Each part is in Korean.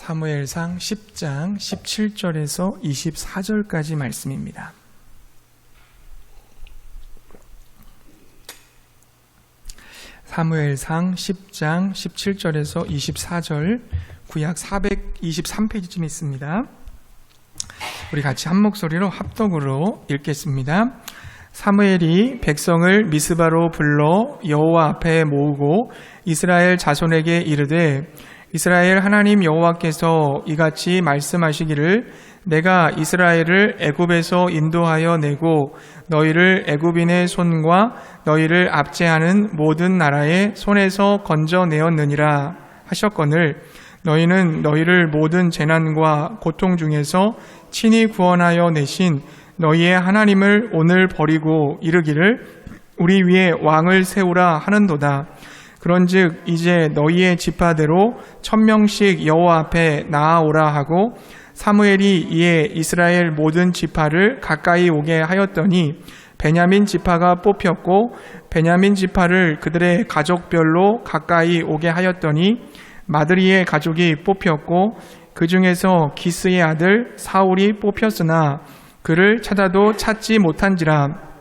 사무엘상 10장 17절에서 24절까지 말씀입니다. 사무엘상 10장 17절에서 24절, 구약 423페이지쯤 있습니다. 우리 같이 한 목소리로 합독으로 읽겠습니다. 사무엘이 백성을 미스바로 불러 여호와 앞에 모으고 이스라엘 자손에게 이르되, 이스라엘 하나님 여호와께서 이같이 말씀하시기를, 내가 이스라엘을 애굽에서 인도하여 내고 너희를 애굽인의 손과 너희를 압제하는 모든 나라의 손에서 건져내었느니라 하셨거늘, 너희는 너희를 모든 재난과 고통 중에서 친히 구원하여 내신 너희의 하나님을 오늘 버리고 이르기를, 우리 위에 왕을 세우라 하는도다. 그런즉 이제 너희의 지파대로 1000명씩 여호와 앞에 나아오라 하고, 사무엘이 이에 이스라엘 모든 지파를 가까이 오게 하였더니 베냐민 지파가 뽑혔고, 베냐민 지파를 그들의 가족별로 가까이 오게 하였더니 마드리의 가족이 뽑혔고, 그 중에서 기스의 아들 사울이 뽑혔으나 그를 찾아도 찾지 못한지라.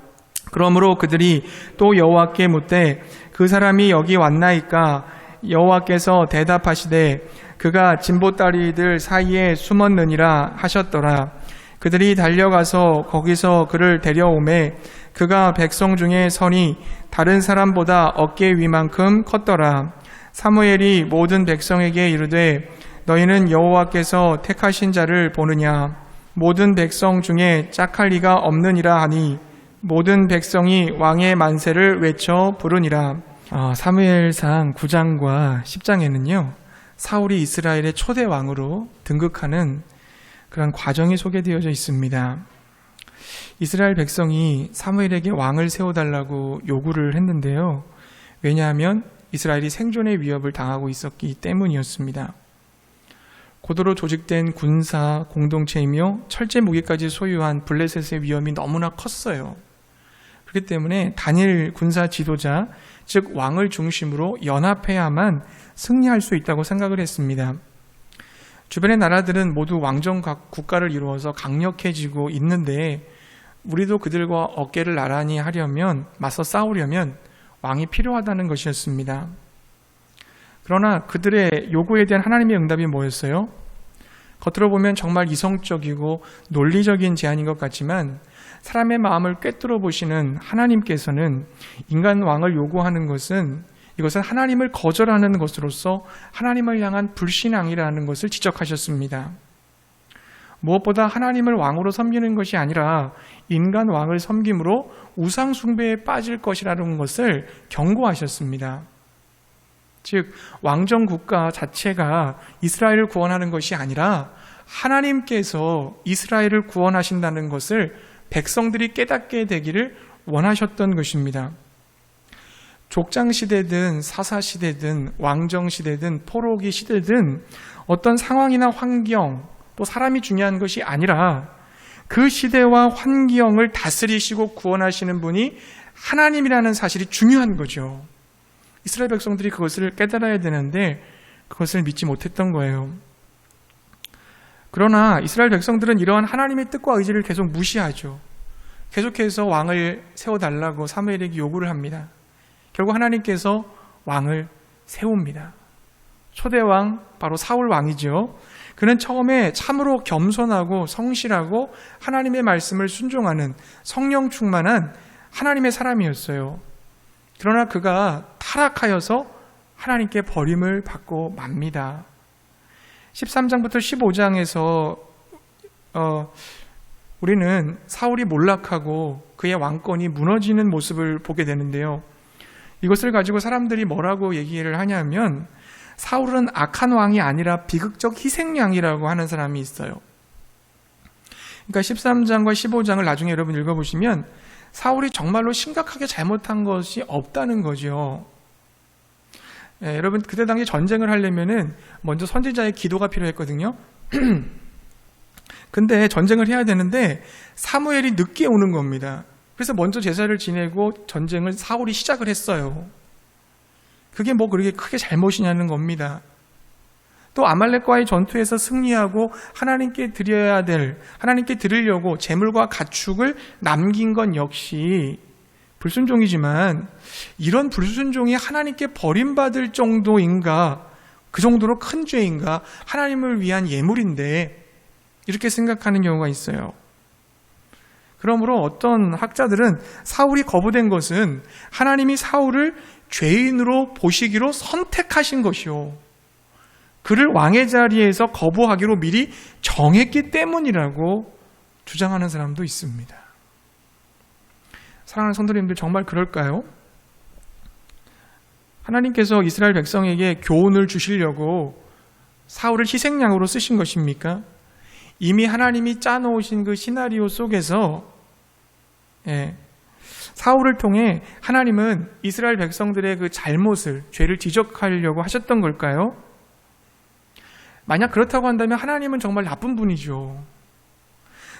그러므로 그들이 또 여호와께 묻되, 그 사람이 여기 왔나이까? 여호와께서 대답하시되, 그가 진보다리들 사이에 숨었느니라 하셨더라. 그들이 달려가서 거기서 그를 데려오매 그가 백성 중에 서니 다른 사람보다 어깨 위만큼 컸더라. 사무엘이 모든 백성에게 이르되, 너희는 여호와께서 택하신 자를 보느냐? 모든 백성 중에 짝할 리가 없느니라 하니 모든 백성이 왕의 만세를 외쳐 부르니라. 사무엘상 9장과 10장에는요 사울이 이스라엘의 초대 왕으로 등극하는 그런 과정이 소개되어져 있습니다. 이스라엘 백성이 사무엘에게 왕을 세워달라고 요구를 했는데요, 왜냐하면 이스라엘이 생존의 위협을 당하고 있었기 때문이었습니다. 고도로 조직된 군사 공동체이며 철제 무기까지 소유한 블레셋의 위험이 너무나 컸어요. 그렇기 때문에 단일 군사 지도자, 즉 왕을 중심으로 연합해야만 승리할 수 있다고 생각을 했습니다. 주변의 나라들은 모두 왕정 국가를 이루어서 강력해지고 있는데, 우리도 그들과 어깨를 나란히 하려면, 맞서 싸우려면 왕이 필요하다는 것이었습니다. 그러나 그들의 요구에 대한 하나님의 응답이 뭐였어요? 겉으로 보면 정말 이성적이고 논리적인 제안인 것 같지만, 사람의 마음을 꿰뚫어 보시는 하나님께서는 인간 왕을 요구하는 것은, 이것은 하나님을 거절하는 것으로서 하나님을 향한 불신앙이라는 것을 지적하셨습니다. 무엇보다 하나님을 왕으로 섬기는 것이 아니라 인간 왕을 섬김으로 우상 숭배에 빠질 것이라는 것을 경고하셨습니다. 즉 왕정 국가 자체가 이스라엘을 구원하는 것이 아니라 하나님께서 이스라엘을 구원하신다는 것을 백성들이 깨닫게 되기를 원하셨던 것입니다. 족장시대든 사사시대든 왕정시대든 포로기 시대든 어떤 상황이나 환경, 또 사람이 중요한 것이 아니라 그 시대와 환경을 다스리시고 구원하시는 분이 하나님이라는 사실이 중요한 거죠. 이스라엘 백성들이 그것을 깨달아야 되는데 그것을 믿지 못했던 거예요. 그러나 이스라엘 백성들은 이러한 하나님의 뜻과 의지를 계속 무시하죠. 계속해서 왕을 세워달라고 사무엘에게 요구를 합니다. 결국 하나님께서 왕을 세웁니다. 초대왕, 바로 사울 왕이죠. 그는 처음에 참으로 겸손하고 성실하고 하나님의 말씀을 순종하는 성령 충만한 하나님의 사람이었어요. 그러나 그가 타락하여서 하나님께 버림을 받고 맙니다. 13장부터 15장에서 우리는 사울이 몰락하고 그의 왕권이 무너지는 모습을 보게 되는데요, 이것을 가지고 사람들이 뭐라고 얘기를 하냐면, 사울은 악한 왕이 아니라 비극적 희생양이라고 하는 사람이 있어요. 그러니까 13장과 15장을 나중에 여러분 읽어보시면 사울이 정말로 심각하게 잘못한 것이 없다는 거죠. 여러분, 그때 당시 전쟁을 하려면은 먼저 선지자의 기도가 필요했거든요. 근데 전쟁을 해야 되는데 사무엘이 늦게 오는 겁니다. 그래서 먼저 제사를 지내고 전쟁을 사울이 시작을 했어요. 그게 뭐 그렇게 크게 잘못이냐는 겁니다. 또 아말렉과의 전투에서 승리하고 하나님께 하나님께 드리려고 재물과 가축을 남긴 건 역시 불순종이지만, 이런 불순종이 하나님께 버림받을 정도인가, 그 정도로 큰 죄인가, 하나님을 위한 예물인데, 이렇게 생각하는 경우가 있어요. 그러므로 어떤 학자들은 사울이 거부된 것은 하나님이 사울을 죄인으로 보시기로 선택하신 것이요, 그를 왕의 자리에서 거부하기로 미리 정했기 때문이라고 주장하는 사람도 있습니다. 사랑하는 성도님들, 정말 그럴까요? 하나님께서 이스라엘 백성에게 교훈을 주시려고 사울을 희생양으로 쓰신 것입니까? 이미 하나님이 짜놓으신 그 시나리오 속에서 사울을 통해 하나님은 이스라엘 백성들의 그 잘못을, 죄를 지적하려고 하셨던 걸까요? 만약 그렇다고 한다면 하나님은 정말 나쁜 분이죠.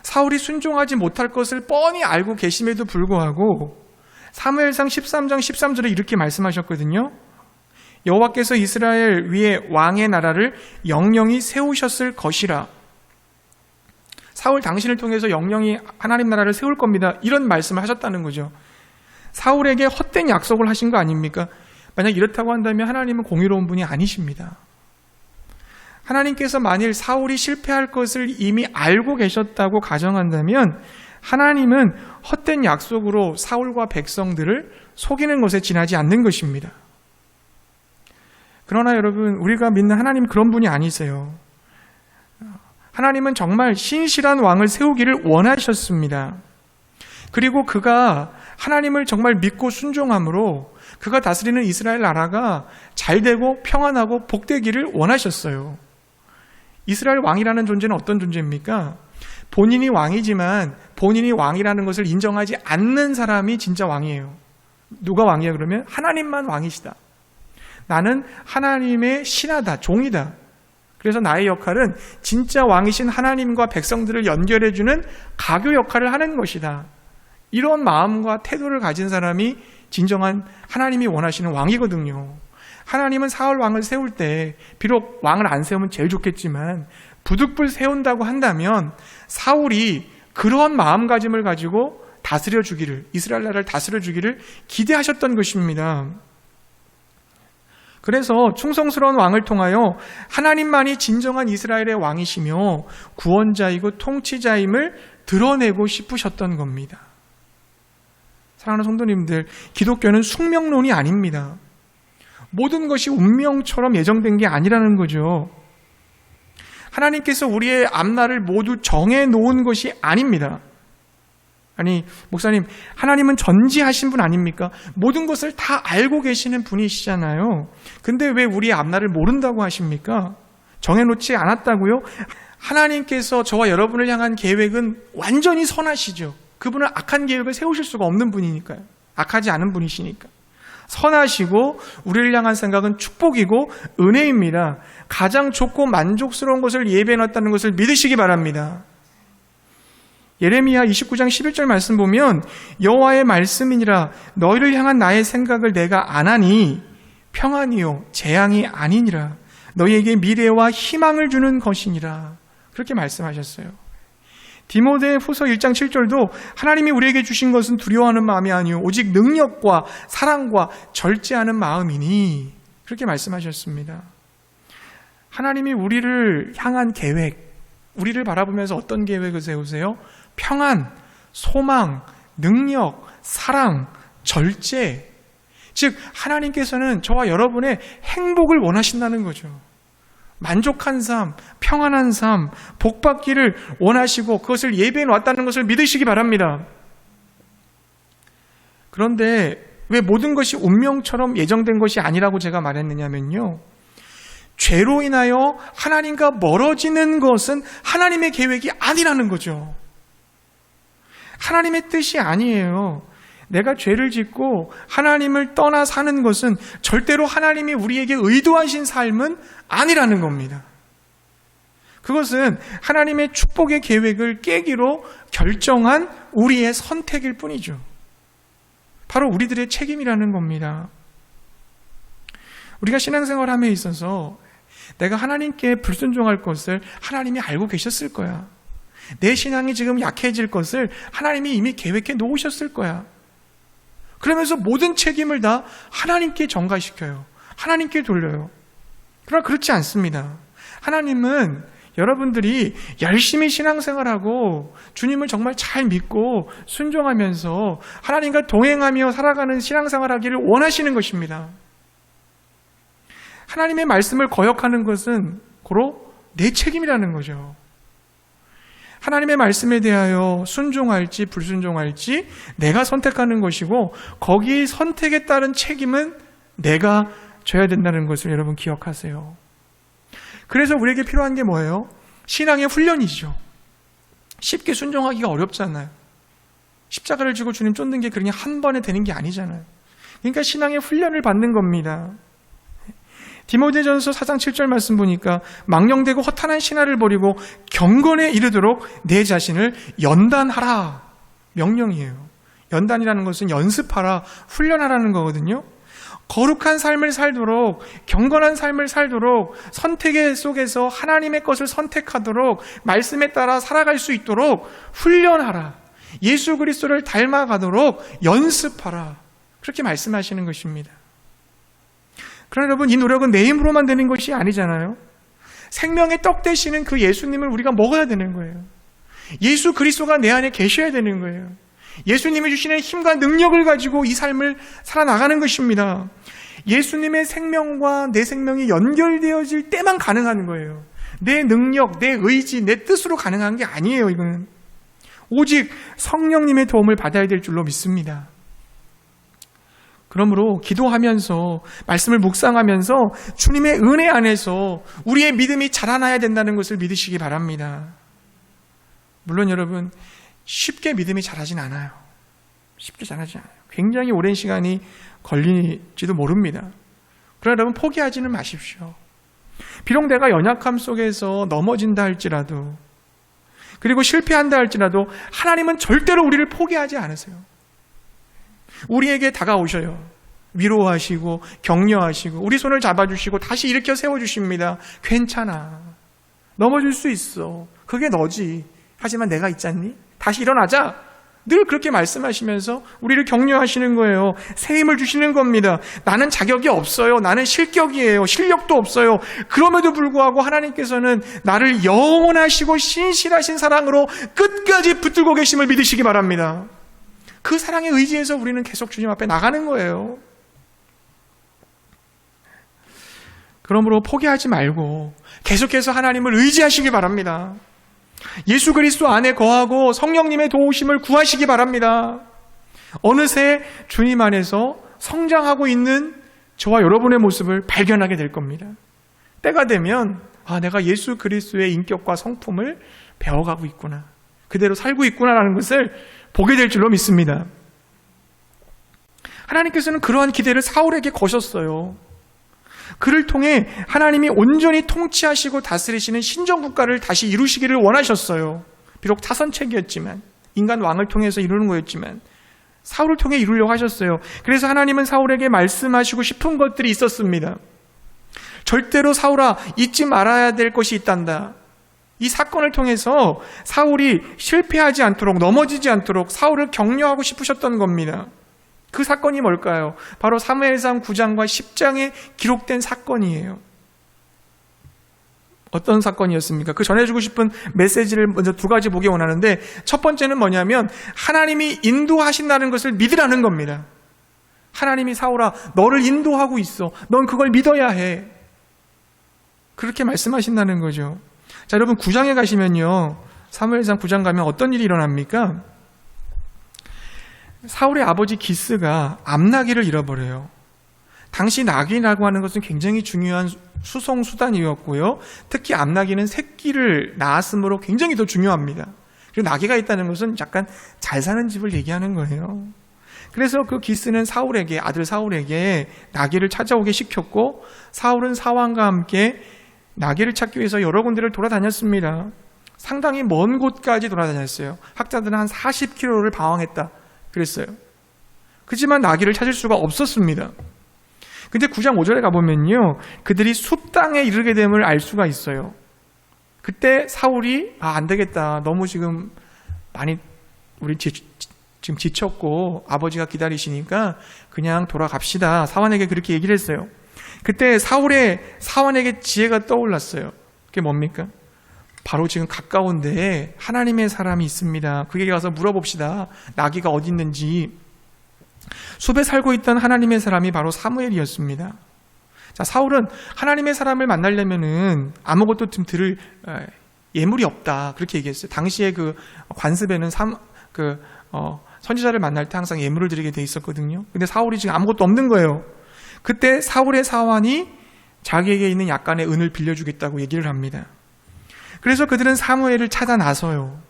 사울이 순종하지 못할 것을 뻔히 알고 계심에도 불구하고 사무엘상 13장 13절에 이렇게 말씀하셨거든요. 여호와께서 이스라엘 위에 왕의 나라를 영영히 세우셨을 것이라. 사울 당신을 통해서 영영히 하나님 나라를 세울 겁니다, 이런 말씀을 하셨다는 거죠. 사울에게 헛된 약속을 하신 거 아닙니까? 만약 이렇다고 한다면 하나님은 공의로운 분이 아니십니다. 하나님께서 만일 사울이 실패할 것을 이미 알고 계셨다고 가정한다면 하나님은 헛된 약속으로 사울과 백성들을 속이는 것에 지나지 않는 것입니다. 그러나 여러분, 우리가 믿는 하나님 그런 분이 아니세요. 하나님은 정말 신실한 왕을 세우기를 원하셨습니다. 그리고 그가 하나님을 정말 믿고 순종함으로 그가 다스리는 이스라엘 나라가 잘되고 평안하고 복되기를 원하셨어요. 이스라엘 왕이라는 존재는 어떤 존재입니까? 본인이 왕이지만 본인이 왕이라는 것을 인정하지 않는 사람이 진짜 왕이에요. 누가 왕이야 그러면? 하나님만 왕이시다. 나는 하나님의 신하다, 종이다. 그래서 나의 역할은 진짜 왕이신 하나님과 백성들을 연결해주는 가교 역할을 하는 것이다. 이런 마음과 태도를 가진 사람이 진정한 하나님이 원하시는 왕이거든요. 하나님은 사울 왕을 세울 때 비록 왕을 안 세우면 제일 좋겠지만 부득불 세운다고 한다면 사울이 그런 마음가짐을 가지고 다스려 주기를, 이스라엘 나라를 다스려 주기를 기대하셨던 것입니다. 그래서 충성스러운 왕을 통하여 하나님만이 진정한 이스라엘의 왕이시며 구원자이고 통치자임을 드러내고 싶으셨던 겁니다. 사랑하는 성도님들, 기독교는 숙명론이 아닙니다. 모든 것이 운명처럼 예정된 게 아니라는 거죠. 하나님께서 우리의 앞날을 모두 정해놓은 것이 아닙니다. 아니, 목사님, 하나님은 전지하신 분 아닙니까? 모든 것을 다 알고 계시는 분이시잖아요. 근데 왜 우리의 앞날을 모른다고 하십니까? 정해놓지 않았다고요? 하나님께서 저와 여러분을 향한 계획은 완전히 선하시죠. 그분은 악한 계획을 세우실 수가 없는 분이니까요. 악하지 않은 분이시니까. 선하시고 우리를 향한 생각은 축복이고 은혜입니다. 가장 좋고 만족스러운 것을 예배해놨다는 것을 믿으시기 바랍니다. 예레미야 29장 11절 말씀 보면 여호와의 말씀이니라 너희를 향한 나의 생각을 내가 아나니 평안이요 재앙이 아니니라 너희에게 미래와 희망을 주는 것이니라 그렇게 말씀하셨어요. 디모데 후서 1장 7절도 하나님이 우리에게 주신 것은 두려워하는 마음이 아니요 오직 능력과 사랑과 절제하는 마음이니 그렇게 말씀하셨습니다. 하나님이 우리를 향한 계획, 우리를 바라보면서 어떤 계획을 세우세요? 평안, 소망, 능력, 사랑, 절제. 즉 하나님께서는 저와 여러분의 행복을 원하신다는 거죠. 만족한 삶, 평안한 삶, 복받기를 원하시고 그것을 예배해 놨다는 것을 믿으시기 바랍니다. 그런데 왜 모든 것이 운명처럼 예정된 것이 아니라고 제가 말했느냐면요. 죄로 인하여 하나님과 멀어지는 것은 하나님의 계획이 아니라는 거죠. 하나님의 뜻이 아니에요. 내가 죄를 짓고 하나님을 떠나 사는 것은 절대로 하나님이 우리에게 의도하신 삶은 아니라는 겁니다. 그것은 하나님의 축복의 계획을 깨기로 결정한 우리의 선택일 뿐이죠. 바로 우리들의 책임이라는 겁니다. 우리가 신앙생활함에 있어서 내가 하나님께 불순종할 것을 하나님이 알고 계셨을 거야. 내 신앙이 지금 약해질 것을 하나님이 이미 계획해 놓으셨을 거야. 그러면서 모든 책임을 다 하나님께 전가시켜요. 하나님께 돌려요. 그러나 그렇지 않습니다. 하나님은 여러분들이 열심히 신앙생활하고 주님을 정말 잘 믿고 순종하면서 하나님과 동행하며 살아가는 신앙생활하기를 원하시는 것입니다. 하나님의 말씀을 거역하는 것은 고로 내 책임이라는 거죠. 하나님의 말씀에 대하여 순종할지 불순종할지 내가 선택하는 것이고 거기 선택에 따른 책임은 내가 져야 된다는 것을 여러분 기억하세요. 그래서 우리에게 필요한 게 뭐예요? 신앙의 훈련이죠. 쉽게 순종하기가 어렵잖아요. 십자가를 지고 주님 쫓는 게 그냥 한 번에 되는 게 아니잖아요. 그러니까 신앙의 훈련을 받는 겁니다. 디모데전서 4장 7절 말씀 보니까 망령되고 허탄한 신화를 버리고 경건에 이르도록 내 자신을 연단하라. 명령이에요. 연단이라는 것은 연습하라, 훈련하라는 거거든요. 거룩한 삶을 살도록, 경건한 삶을 살도록, 선택의 속에서 하나님의 것을 선택하도록, 말씀에 따라 살아갈 수 있도록 훈련하라. 예수 그리스도를 닮아가도록 연습하라. 그렇게 말씀하시는 것입니다. 그러나 여러분, 이 노력은 내 힘으로만 되는 것이 아니잖아요. 생명의 떡 되시는 그 예수님을 우리가 먹어야 되는 거예요. 예수 그리스도가 내 안에 계셔야 되는 거예요. 예수님이 주시는 힘과 능력을 가지고 이 삶을 살아나가는 것입니다. 예수님의 생명과 내 생명이 연결되어질 때만 가능한 거예요. 내 능력, 내 의지, 내 뜻으로 가능한 게 아니에요. 이거는 오직 성령님의 도움을 받아야 될 줄로 믿습니다. 그러므로 기도하면서 말씀을 묵상하면서 주님의 은혜 안에서 우리의 믿음이 자라나야 된다는 것을 믿으시기 바랍니다. 물론 여러분, 쉽게 믿음이 자라진 않아요. 쉽게 자라지 않아요. 굉장히 오랜 시간이 걸릴지도 모릅니다. 그러나 여러분, 포기하지는 마십시오. 비록 내가 연약함 속에서 넘어진다 할지라도, 그리고 실패한다 할지라도 하나님은 절대로 우리를 포기하지 않으세요. 우리에게 다가오셔요. 위로하시고 격려하시고 우리 손을 잡아주시고 다시 일으켜 세워주십니다. 괜찮아. 넘어질 수 있어. 그게 너지. 하지만 내가 있잖니? 다시 일어나자. 늘 그렇게 말씀하시면서 우리를 격려하시는 거예요. 새 힘을 주시는 겁니다. 나는 자격이 없어요. 나는 실격이에요. 실력도 없어요. 그럼에도 불구하고 하나님께서는 나를 영원하시고 신실하신 사랑으로 끝까지 붙들고 계심을 믿으시기 바랍니다. 그 사랑에 의지해서 우리는 계속 주님 앞에 나가는 거예요. 그러므로 포기하지 말고 계속해서 하나님을 의지하시기 바랍니다. 예수 그리스도 안에 거하고 성령님의 도우심을 구하시기 바랍니다. 어느새 주님 안에서 성장하고 있는 저와 여러분의 모습을 발견하게 될 겁니다. 때가 되면 내가 예수 그리스도의 인격과 성품을 배워가고 있구나. 그대로 살고 있구나라는 것을 보게 될 줄로 믿습니다. 하나님께서는 그러한 기대를 사울에게 거셨어요. 그를 통해 하나님이 온전히 통치하시고 다스리시는 신정국가를 다시 이루시기를 원하셨어요. 비록 타선책이었지만, 인간 왕을 통해서 이루는 거였지만 사울을 통해 이루려고 하셨어요. 그래서 하나님은 사울에게 말씀하시고 싶은 것들이 있었습니다. 절대로 사울아, 잊지 말아야 될 것이 있단다. 이 사건을 통해서 사울이 실패하지 않도록, 넘어지지 않도록 사울을 격려하고 싶으셨던 겁니다. 그 사건이 뭘까요? 바로 사무엘상 9장과 10장에 기록된 사건이에요. 어떤 사건이었습니까? 그 전해주고 싶은 메시지를 먼저 두 가지 보기 원하는데, 첫 번째는 뭐냐면 하나님이 인도하신다는 것을 믿으라는 겁니다. 하나님이 사울아, 너를 인도하고 있어. 넌 그걸 믿어야 해. 그렇게 말씀하신다는 거죠. 자, 여러분 9장에 가시면요, 사무엘상 9장 가면 어떤 일이 일어납니까? 사울의 아버지 기스가 암나귀를 잃어버려요. 당시 나귀라고 하는 것은 굉장히 중요한 수송 수단이었고요. 특히 암나귀는 새끼를 낳았으므로 굉장히 더 중요합니다. 그리고 나귀가 있다는 것은 약간 잘 사는 집을 얘기하는 거예요. 그래서 그 기스는 사울에게, 아들 사울에게 나귀를 찾아오게 시켰고, 사울은 사왕과 함께 나귀를 찾기 위해서 여러 군데를 돌아다녔습니다. 상당히 먼 곳까지 돌아다녔어요. 학자들은 한 40km를 방황했다 그랬어요. 그렇지만 나귀를 찾을 수가 없었습니다. 근데 9장 5절에 가보면요, 그들이 숲 땅에 이르게 됨을 알 수가 있어요. 그때 사울이 안 되겠다, 너무 지금 많이 우리 지금 지쳤고 아버지가 기다리시니까 그냥 돌아갑시다, 사환에게 그렇게 얘기를 했어요. 그때 사환에게 지혜가 떠올랐어요. 그게 뭡니까? 바로 지금 가까운데 하나님의 사람이 있습니다. 그에게 가서 물어봅시다, 나귀가 어디 있는지. 숲에 살고 있던 하나님의 사람이 바로 사무엘이었습니다. 자, 사울은 하나님의 사람을 만나려면은 아무것도 좀 들을 예물이 없다, 그렇게 얘기했어요. 당시에 그 관습에는 선지자를 만날 때 항상 예물을 드리게 돼 있었거든요. 근데 사울이 지금 아무것도 없는 거예요. 그때 사울의 사환이 자기에게 있는 약간의 은을 빌려주겠다고 얘기를 합니다. 그래서 그들은 사무엘을 찾아 나서요.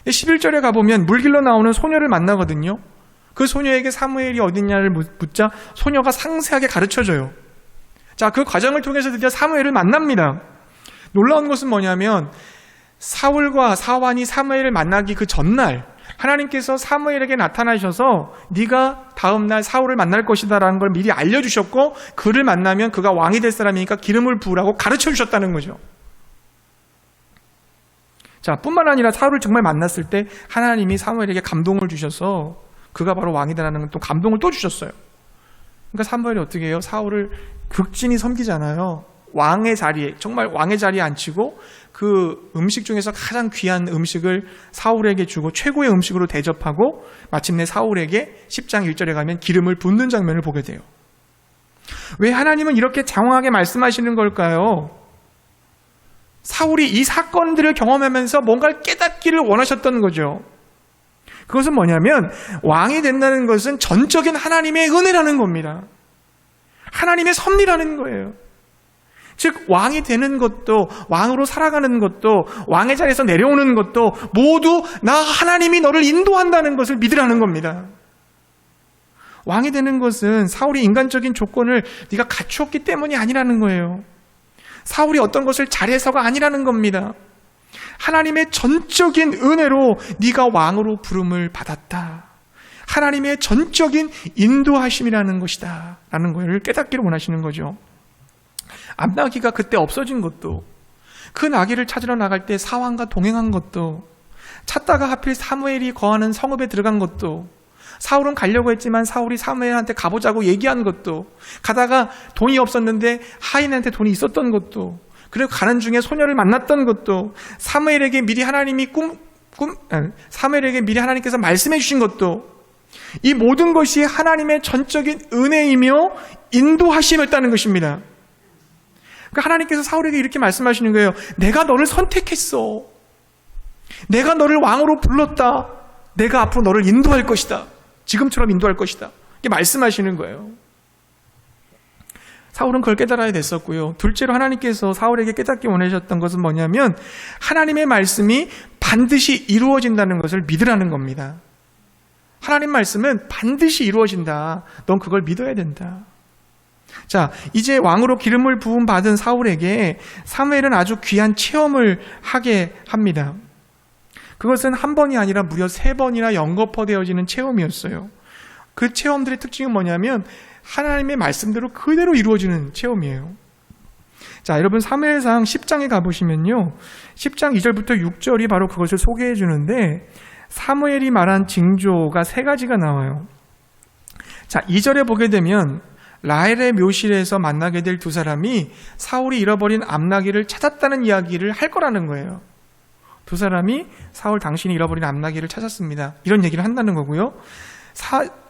11절에 가보면 물길로 나오는 소녀를 만나거든요. 그 소녀에게 사무엘이 어딨냐를 묻자 소녀가 상세하게 가르쳐줘요. 자, 그 과정을 통해서 드디어 사무엘을 만납니다. 놀라운 것은 뭐냐면 사울과 사환이 사무엘을 만나기 그 전날 하나님께서 사무엘에게 나타나셔서 네가 다음날 사울을 만날 것이다 라는 걸 미리 알려주셨고, 그를 만나면 그가 왕이 될 사람이니까 기름을 부으라고 가르쳐 주셨다는 거죠. 자, 뿐만 아니라 사울을 정말 만났을 때 하나님이 사무엘에게 감동을 주셔서 그가 바로 왕이 되라는 또 감동을 또 주셨어요. 그러니까 사무엘이 어떻게 해요? 사울을 극진히 섬기잖아요. 왕의 자리에, 정말 왕의 자리에 앉히고 그 음식 중에서 가장 귀한 음식을 사울에게 주고 최고의 음식으로 대접하고 마침내 사울에게 10장 1절에 가면 기름을 붓는 장면을 보게 돼요. 왜 하나님은 이렇게 장황하게 말씀하시는 걸까요? 사울이 이 사건들을 경험하면서 뭔가를 깨닫기를 원하셨던 거죠. 그것은 뭐냐면 왕이 된다는 것은 전적인 하나님의 은혜라는 겁니다. 하나님의 섭리라는 거예요. 즉 왕이 되는 것도, 왕으로 살아가는 것도, 왕의 자리에서 내려오는 것도 모두 나 하나님이 너를 인도한다는 것을 믿으라는 겁니다. 왕이 되는 것은 사울이 인간적인 조건을 네가 갖추었기 때문이 아니라는 거예요. 사울이 어떤 것을 잘해서가 아니라는 겁니다. 하나님의 전적인 은혜로 네가 왕으로 부름을 받았다. 하나님의 전적인 인도하심이라는 것이다 라는 걸 깨닫기를 원하시는 거죠. 암나귀가 그때 없어진 것도, 그 나귀를 찾으러 나갈 때 사환과 동행한 것도, 찾다가 하필 사무엘이 거하는 성읍에 들어간 것도, 사울은 가려고 했지만 사울이 사무엘한테 가보자고 얘기한 것도, 가다가 돈이 없었는데 하인한테 돈이 있었던 것도, 그리고 가는 중에 소녀를 만났던 것도, 사무엘에게 미리 하나님께서 말씀해 주신 것도, 이 모든 것이 하나님의 전적인 은혜이며 인도하심이었다는 것입니다. 그러니까 하나님께서 사울에게 이렇게 말씀하시는 거예요. 내가 너를 선택했어. 내가 너를 왕으로 불렀다. 내가 앞으로 너를 인도할 것이다. 지금처럼 인도할 것이다. 이렇게 말씀하시는 거예요. 사울은 그걸 깨달아야 됐었고요. 둘째로 하나님께서 사울에게 깨닫기 원하셨던 것은 뭐냐면 하나님의 말씀이 반드시 이루어진다는 것을 믿으라는 겁니다. 하나님 말씀은 반드시 이루어진다. 넌 그걸 믿어야 된다. 자, 이제 왕으로 기름을 부음 받은 사울에게 사무엘은 아주 귀한 체험을 하게 합니다. 그것은 한 번이 아니라 무려 3번이나 연거푸되어지는 체험이었어요. 그 체험들의 특징은 뭐냐면 하나님의 말씀대로 그대로 이루어지는 체험이에요. 자, 여러분 사무엘상 10장에 가보시면요, 10장 2절부터 6절이 바로 그것을 소개해 주는데 사무엘이 말한 징조가 3가지가 나와요. 자, 2절에 보게 되면 라헬의 묘실에서 만나게 될 두 사람이 사울이 잃어버린 암나귀를 찾았다는 이야기를 할 거라는 거예요. 두 사람이 사울 당신이 잃어버린 암나귀를 찾았습니다. 이런 얘기를 한다는 거고요.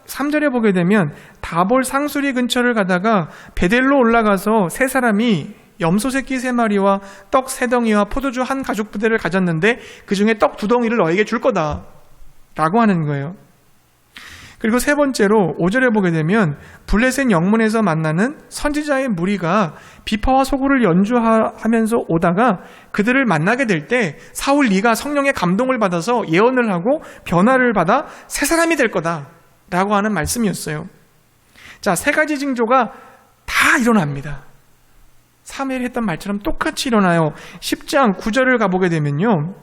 3절에 보게 되면 다볼 상수리 근처를 가다가 베델로 올라가서 세 사람이 염소 새끼 3마리와 떡 3덩이와 포도주 한 가죽 부대를 가졌는데 그 중에 떡 2덩이를 너에게 줄 거다 라고 하는 거예요. 그리고 3번째로 5절에 보게 되면 블레셋 영문에서 만나는 선지자의 무리가 비파와 소고를 연주하면서 오다가 그들을 만나게 될 때 사울 네가 성령의 감동을 받아서 예언을 하고 변화를 받아 새 사람이 될 거다 라고 하는 말씀이었어요. 자, 3가지 징조가 다 일어납니다. 사무엘이 했던 말처럼 똑같이 일어나요. 10장 9절을 가보게 되면요,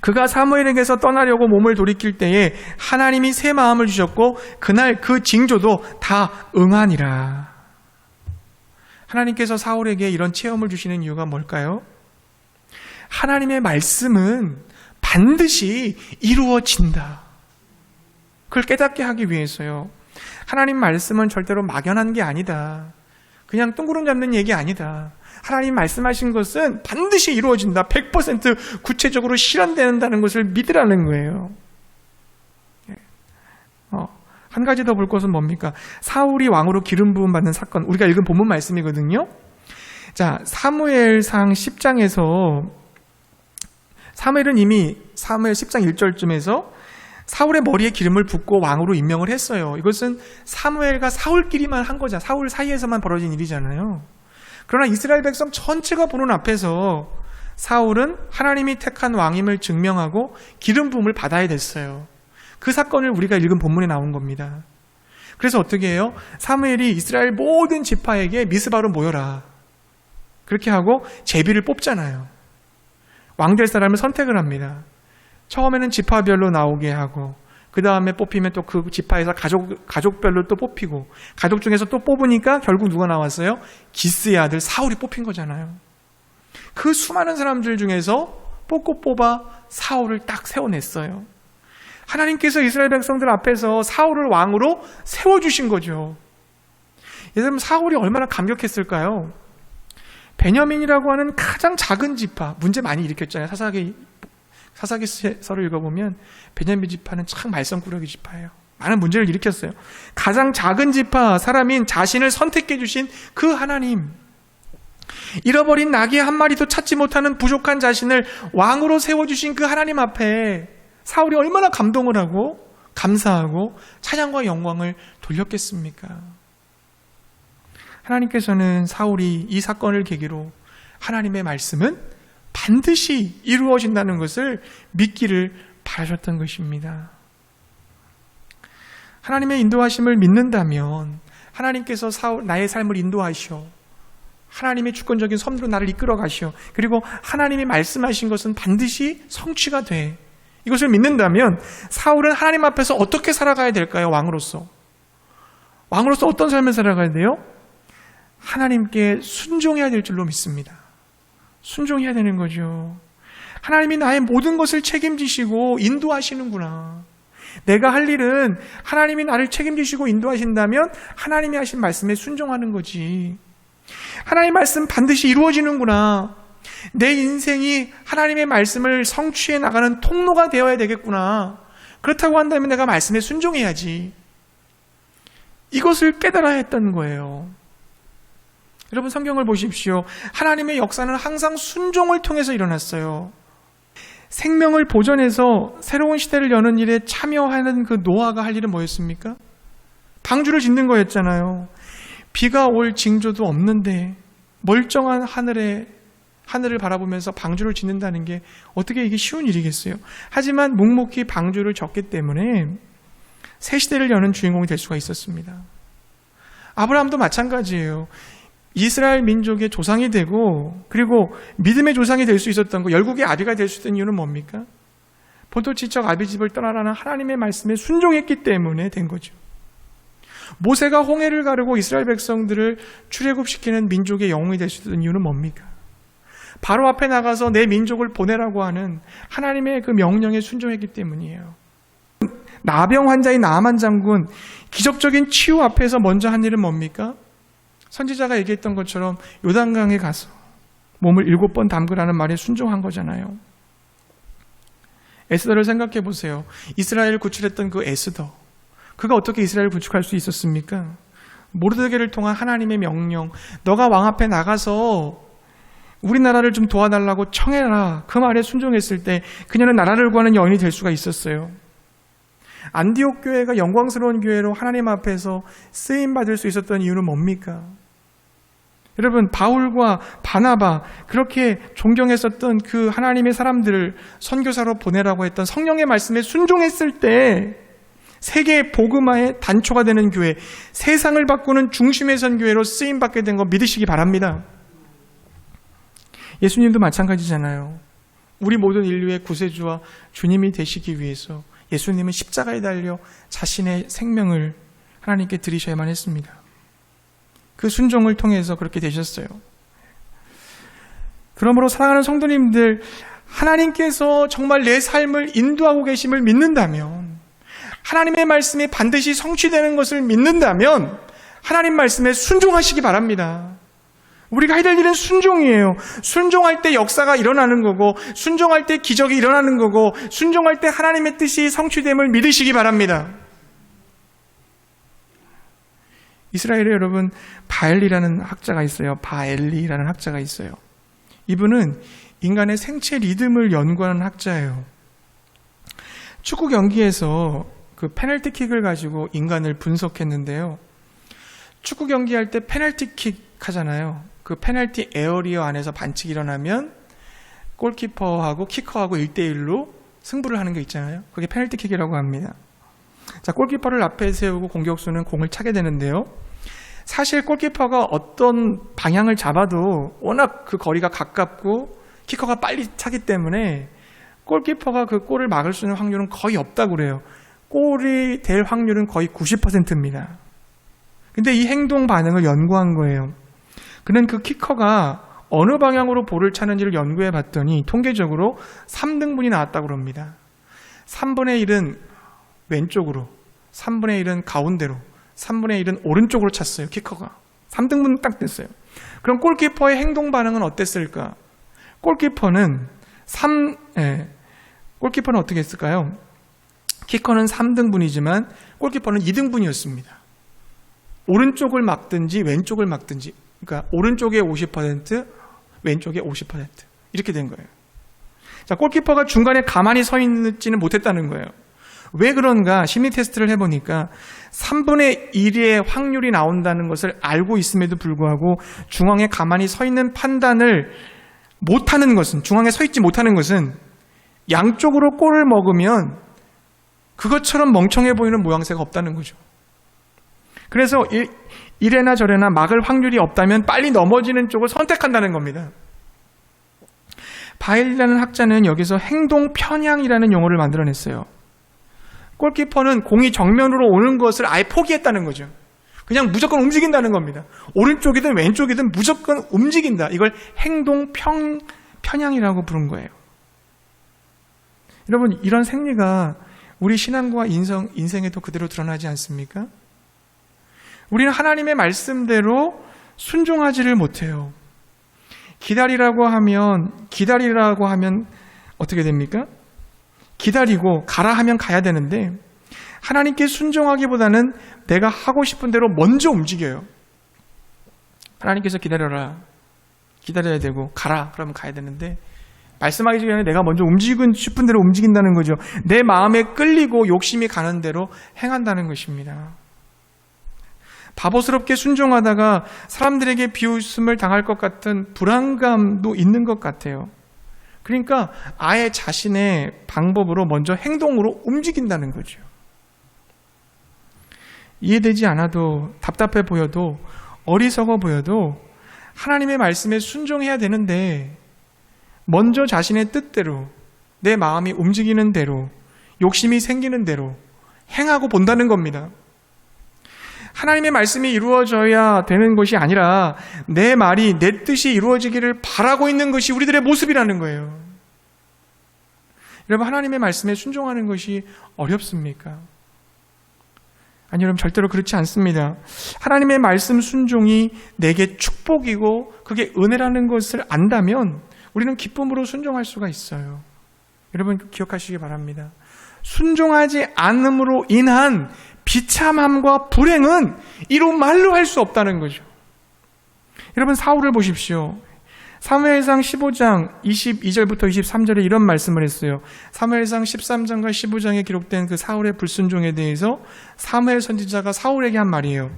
그가 사무엘에게서 떠나려고 몸을 돌이킬 때에 하나님이 새 마음을 주셨고 그날 그 징조도 다 응하니라 하나님께서 사울에게 이런 체험을 주시는 이유가 뭘까요? 하나님의 말씀은 반드시 이루어진다. 그걸 깨닫게 하기 위해서요. 하나님 말씀은 절대로 막연한 게 아니다. 그냥 뜬구름 잡는 얘기 아니다. 하나님 말씀하신 것은 반드시 이루어진다. 100% 구체적으로 실현된다는 것을 믿으라는 거예요. 한 가지 더 볼 것은 뭡니까? 사울이 왕으로 기름 부음 받는 사건. 우리가 읽은 본문 말씀이거든요. 자, 사무엘상 10장에서 사무엘은 이미 사무엘 10장 1절쯤에서 사울의 머리에 기름을 붓고 왕으로 임명을 했어요. 이것은 사무엘과 사울끼리만 한 거잖아요. 사울 사이에서만 벌어진 일이잖아요. 그러나 이스라엘 백성 전체가 보는 앞에서 사울은 하나님이 택한 왕임을 증명하고 기름 부음을 받아야 됐어요. 그 사건을 우리가 읽은 본문에 나온 겁니다. 그래서 어떻게 해요? 사무엘이 이스라엘 모든 지파에게 미스바로 모여라. 그렇게 하고 제비를 뽑잖아요. 왕 될 사람을 선택을 합니다. 처음에는 지파별로 나오게 하고 그 다음에 뽑히면 또 그 지파에서 가족별로 또 뽑히고 가족 중에서 또 뽑으니까 결국 누가 나왔어요? 기스의 아들 사울이 뽑힌 거잖아요. 그 수많은 사람들 중에서 뽑고 뽑아 사울을 딱 세워냈어요. 하나님께서 이스라엘 백성들 앞에서 사울을 왕으로 세워주신 거죠. 여러분 사울이 얼마나 감격했을까요? 베냐민이라고 하는 가장 작은 지파, 문제 많이 일으켰잖아요. 사사기서를 읽어보면 베냐민 지파는 참 말썽꾸러기 지파예요. 많은 문제를 일으켰어요. 가장 작은 지파 사람인 자신을 선택해 주신 그 하나님, 잃어버린 나귀 한 마리도 찾지 못하는 부족한 자신을 왕으로 세워주신 그 하나님 앞에 사울이 얼마나 감동을 하고 감사하고 찬양과 영광을 돌렸겠습니까? 하나님께서는 사울이 이 사건을 계기로 하나님의 말씀은 반드시 이루어진다는 것을 믿기를 바라셨던 것입니다. 하나님의 인도하심을 믿는다면 하나님께서 나의 삶을 인도하시오. 하나님의 주권적인 섭리로 나를 이끌어 가시오. 그리고 하나님이 말씀하신 것은 반드시 성취가 돼. 이것을 믿는다면 사울은 하나님 앞에서 어떻게 살아가야 될까요? 왕으로서 어떤 삶을 살아가야 돼요? 하나님께 순종해야 될 줄로 믿습니다. 순종해야 되는 거죠. 하나님이 나의 모든 것을 책임지시고 인도하시는구나. 내가 할 일은 하나님이 나를 책임지시고 인도하신다면 하나님이 하신 말씀에 순종하는 거지. 하나님의 말씀 반드시 이루어지는구나. 내 인생이 하나님의 말씀을 성취해 나가는 통로가 되어야 되겠구나. 그렇다고 한다면 내가 말씀에 순종해야지. 이것을 깨달아야 했던 거예요. 여러분 성경을 보십시오. 하나님의 역사는 항상 순종을 통해서 일어났어요. 생명을 보존해서 새로운 시대를 여는 일에 참여하는 그 노아가 할 일은 뭐였습니까? 방주를 짓는 거였잖아요. 비가 올 징조도 없는데 멀쩡한 하늘을 바라보면서 방주를 짓는다는 게 어떻게 이게 쉬운 일이겠어요? 하지만 묵묵히 방주를 졌기 때문에 새 시대를 여는 주인공이 될 수가 있었습니다. 아브라함도 마찬가지예요. 이스라엘 민족의 조상이 되고 그리고 믿음의 조상이 될 수 있었던 거, 열국의 아비가 될 수 있던 이유는 뭡니까? 포도치적 아비 집을 떠나라는 하나님의 말씀에 순종했기 때문에 된 거죠. 모세가 홍해를 가르고 이스라엘 백성들을 출애굽시키는 민족의 영웅이 될 수 있었던 이유는 뭡니까? 바로 앞에 나가서 내 민족을 보내라고 하는 하나님의 그 명령에 순종했기 때문이에요. 나병 환자인 나아만 장군, 기적적인 치유 앞에서 먼저 한 일은 뭡니까? 선지자가 얘기했던 것처럼 요단강에 가서 몸을 7번 담그라는 말에 순종한 거잖아요. 에스더를 생각해 보세요. 이스라엘을 구출했던 그 에스더, 그가 어떻게 이스라엘을 구축할 수 있었습니까? 모르드게를 통한 하나님의 명령, 너가 왕 앞에 나가서 우리나라를 좀 도와달라고 청해라, 그 말에 순종했을 때 그녀는 나라를 구하는 여인이 될 수가 있었어요. 안디옥 교회가 영광스러운 교회로 하나님 앞에서 쓰임받을 수 있었던 이유는 뭡니까? 여러분, 바울과 바나바, 그렇게 존경했었던 그 하나님의 사람들을 선교사로 보내라고 했던 성령의 말씀에 순종했을 때 세계 복음화의 단초가 되는 교회, 세상을 바꾸는 중심에 선 교회로 쓰임받게 된 거 믿으시기 바랍니다. 예수님도 마찬가지잖아요. 우리 모든 인류의 구세주와 주님이 되시기 위해서 예수님은 십자가에 달려 자신의 생명을 하나님께 드리셔야만 했습니다. 그 순종을 통해서 그렇게 되셨어요. 그러므로 사랑하는 성도님들, 하나님께서 정말 내 삶을 인도하고 계심을 믿는다면, 하나님의 말씀이 반드시 성취되는 것을 믿는다면 하나님 말씀에 순종하시기 바랍니다. 우리가 해야 될 일은 순종이에요. 순종할 때 역사가 일어나는 거고, 순종할 때 기적이 일어나는 거고, 순종할 때 하나님의 뜻이 성취됨을 믿으시기 바랍니다. 이스라엘에 여러분, 바엘리라는 학자가 있어요. 바엘리라는 학자가 있어요. 이분은 인간의 생체 리듬을 연구하는 학자예요. 축구 경기에서 그 페널티킥을 가지고 인간을 분석했는데요. 축구 경기할 때 페널티킥 하잖아요. 그 페널티 에어리어 안에서 반칙이 일어나면 골키퍼하고 키커하고 1대1로 승부를 하는 게 있잖아요. 그게 페널티킥이라고 합니다. 자, 골키퍼를 앞에 세우고 공격수는 공을 차게 되는데요. 사실 골키퍼가 어떤 방향을 잡아도 워낙 그 거리가 가깝고 키커가 빨리 차기 때문에 골키퍼가 그 골을 막을 수 있는 확률은 거의 없다고 그래요. 골이 될 확률은 거의 90%입니다. 근데 이 행동 반응을 연구한 거예요. 그는 그 키커가 어느 방향으로 볼을 차는지를 연구해 봤더니 통계적으로 3등분이 나왔다고 합니다. 3분의 1은 왼쪽으로, 3분의 1은 가운데로, 3분의 1은 오른쪽으로 찼어요. 키커가. 3등분 딱 됐어요. 그럼 골키퍼의 행동 반응은 어땠을까? 골키퍼는 어떻게 했을까요? 키커는 3등분이지만 골키퍼는 2등분이었습니다. 오른쪽을 막든지 왼쪽을 막든지, 그러니까 오른쪽에 50%, 왼쪽에 50% 이렇게 된 거예요. 자, 골키퍼가 중간에 가만히 서 있지는 못했다는 거예요. 왜 그런가 심리 테스트를 해보니까 3분의 1의 확률이 나온다는 것을 알고 있음에도 불구하고 중앙에 가만히 서 있는 판단을 못하는 것은, 중앙에 서 있지 못하는 것은 양쪽으로 골을 먹으면 그것처럼 멍청해 보이는 모양새가 없다는 거죠. 그래서 이래나 저래나 막을 확률이 없다면 빨리 넘어지는 쪽을 선택한다는 겁니다. 바엘이라는 학자는 여기서 행동 편향이라는 용어를 만들어냈어요. 골키퍼는 공이 정면으로 오는 것을 아예 포기했다는 거죠. 그냥 무조건 움직인다는 겁니다. 오른쪽이든 왼쪽이든 무조건 움직인다. 이걸 행동 편향이라고 부른 거예요. 여러분, 이런 생리가 우리 신앙과 인생에도 그대로 드러나지 않습니까? 우리는 하나님의 말씀대로 순종하지를 못해요. 기다리라고 하면 어떻게 됩니까? 기다리고 가라 하면 가야 되는데 하나님께 순종하기보다는 내가 하고 싶은 대로 먼저 움직여요. 하나님께서 기다려라. 기다려야 되고 가라. 그러면 가야 되는데 말씀하기 전에 내가 먼저 움직이고 싶은 대로 움직인다는 거죠. 내 마음에 끌리고 욕심이 가는 대로 행한다는 것입니다. 바보스럽게 순종하다가 사람들에게 비웃음을 당할 것 같은 불안감도 있는 것 같아요. 그러니까 아예 자신의 방법으로 먼저 행동으로 움직인다는 거죠. 이해되지 않아도 답답해 보여도 어리석어 보여도 하나님의 말씀에 순종해야 되는데 먼저 자신의 뜻대로 내 마음이 움직이는 대로 욕심이 생기는 대로 행하고 본다는 겁니다. 하나님의 말씀이 이루어져야 되는 것이 아니라 내 말이 내 뜻이 이루어지기를 바라고 있는 것이 우리들의 모습이라는 거예요. 여러분, 하나님의 말씀에 순종하는 것이 어렵습니까? 아니, 여러분, 절대로 그렇지 않습니다. 하나님의 말씀 순종이 내게 축복이고 그게 은혜라는 것을 안다면 우리는 기쁨으로 순종할 수가 있어요. 여러분, 기억하시기 바랍니다. 순종하지 않음으로 인한 비참함과 불행은 이루 말로 할 수 없다는 거죠. 여러분, 사울을 보십시오. 사무엘상 15장 22절부터 23절에 이런 말씀을 했어요. 사무엘상 13장과 15장에 기록된 그 사울의 불순종에 대해서 사무엘 선지자가 사울에게 한 말이에요.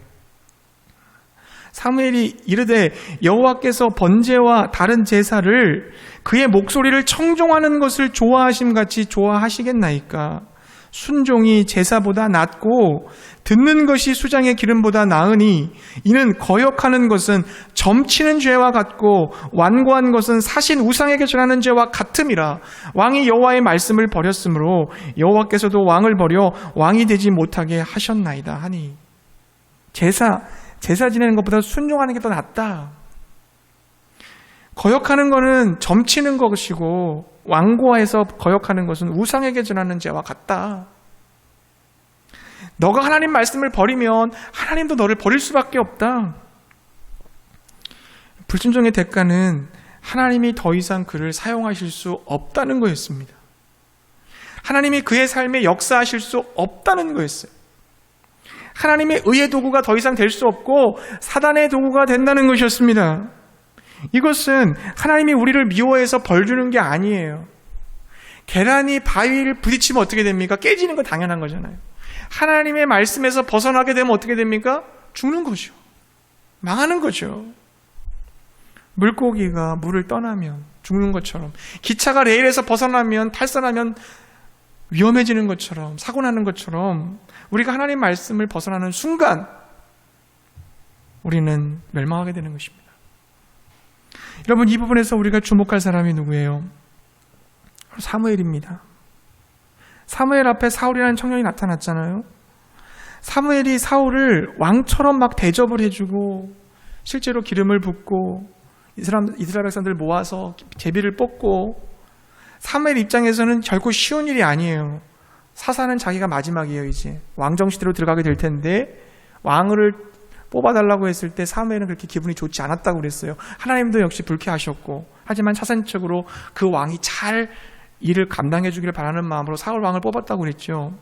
사무엘이 이르되 여호와께서 번제와 다른 제사를 그의 목소리를 청종하는 것을 좋아하심같이 좋아하시겠나이까? 순종이 제사보다 낫고 듣는 것이 수장의 기름보다 나으니 이는 거역하는 것은 점치는 죄와 같고 완고한 것은 사신 우상에게 전하는 죄와 같음이라. 왕이 여호와의 말씀을 버렸으므로 여호와께서도 왕을 버려 왕이 되지 못하게 하셨나이다 하니. 제사 지내는 것보다 순종하는 게 더 낫다. 거역하는 것은 점치는 것이고 완고해서 거역하는 것은 우상에게 전하는 죄와 같다. 너가 하나님 말씀을 버리면 하나님도 너를 버릴 수밖에 없다. 불순종의 대가는 하나님이 더 이상 그를 사용하실 수 없다는 거였습니다. 하나님이 그의 삶에 역사하실 수 없다는 거였어요. 하나님의 의의 도구가 더 이상 될 수 없고 사단의 도구가 된다는 것이었습니다. 이것은 하나님이 우리를 미워해서 벌 주는 게 아니에요. 계란이 바위를 부딪히면 어떻게 됩니까? 깨지는 건 당연한 거잖아요. 하나님의 말씀에서 벗어나게 되면 어떻게 됩니까? 죽는 거죠. 망하는 거죠. 물고기가 물을 떠나면 죽는 것처럼, 기차가 레일에서 벗어나면, 탈선하면 위험해지는 것처럼, 사고 나는 것처럼 우리가 하나님 말씀을 벗어나는 순간 우리는 멸망하게 되는 것입니다. 여러분, 이 부분에서 우리가 주목할 사람이 누구예요? 사무엘입니다. 사무엘 앞에 사울이라는 청년이 나타났잖아요. 사무엘이 사울을 왕처럼 막 대접을 해주고 실제로 기름을 붓고 이스라엘 백성들 모아서 제비를 뽑고, 사무엘 입장에서는 결코 쉬운 일이 아니에요. 사사는 자기가 마지막이에요. 이제 왕정시대로 들어가게 될 텐데 왕을 뽑아달라고 했을 때 사무엘은 그렇게 기분이 좋지 않았다고 그랬어요. 하나님도 역시 불쾌하셨고, 하지만 차선책으로 그 왕이 잘 일을 감당해 주기를 바라는 마음으로 사울 왕을 뽑았다고 그랬죠.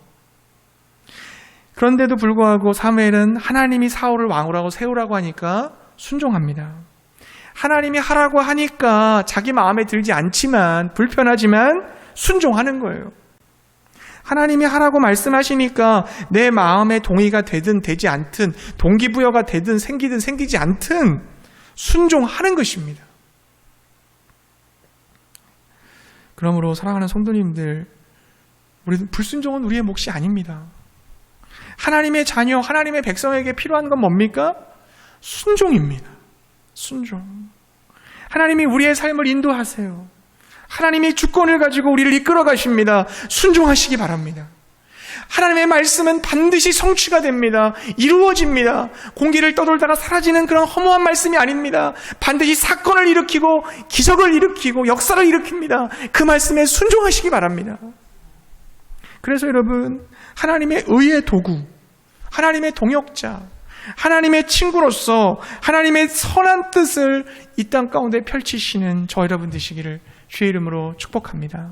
그런데도 불구하고 사무엘은 하나님이 사울을 왕으로 세우라고 하니까 순종합니다. 하나님이 하라고 하니까 자기 마음에 들지 않지만, 불편하지만 순종하는 거예요. 하나님이 하라고 말씀하시니까 내 마음에 동의가 되든 되지 않든, 동기부여가 되든 생기든 생기지 않든 순종하는 것입니다. 그러므로 사랑하는 성도님들, 불순종은 우리의 몫이 아닙니다. 하나님의 자녀, 하나님의 백성에게 필요한 건 뭡니까? 순종입니다. 순종. 하나님이 우리의 삶을 인도하세요. 하나님이 주권을 가지고 우리를 이끌어 가십니다. 순종하시기 바랍니다. 하나님의 말씀은 반드시 성취가 됩니다. 이루어집니다. 공기를 떠돌다가 사라지는 그런 허무한 말씀이 아닙니다. 반드시 사건을 일으키고 기적을 일으키고 역사를 일으킵니다. 그 말씀에 순종하시기 바랍니다. 그래서 여러분, 하나님의 의의 도구, 하나님의 동역자, 하나님의 친구로서 하나님의 선한 뜻을 이 땅 가운데 펼치시는 저 여러분 되시기를 주의 이름으로 축복합니다.